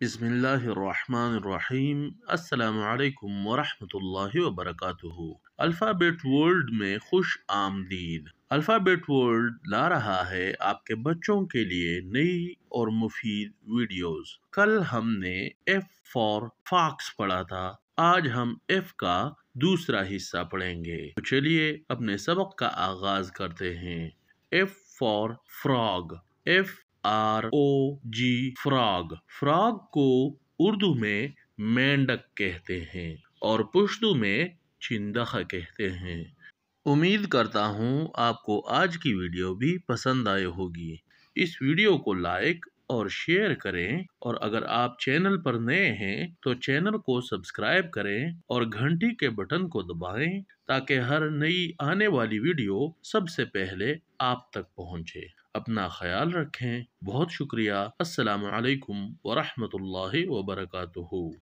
बिस्मिल्लाहिर्रहमानिर्रहीम। अस्सलामु अलैकुम वरहमतुल्लाहि वबरकातुहू। अल्फ़ाबेट वर्ल्ड में खुश आमदीद। अल्फ़ाबेट वर्ल्ड ला रहा है आपके बच्चों के लिए नई और मुफीद वीडियोस। कल हमने F फॉर फॉक्स पढ़ा था, आज हम F का दूसरा हिस्सा पढ़ेंगे। तो चलिए अपने सबक का आगाज करते हैं। F for frog. FROG frog. Frog को उर्दू में मेंढक कहते हैं और पुश्तू में चिंदख कहते हैं। उम्मीद करता हूँ आपको आज की वीडियो भी पसंद आई होगी। इस वीडियो को लाइक और शेयर करें और अगर आप चैनल पर नए हैं तो चैनल को सब्सक्राइब करें और घंटी के बटन को दबाएं ताकि हर नई आने वाली वीडियो सबसे पहले आप तक पहुंचे। अपना ख्याल रखें। बहुत शुक्रिया। अस्सलामु अलैकुम वरहमतुल्लाहि वबरकातुहू।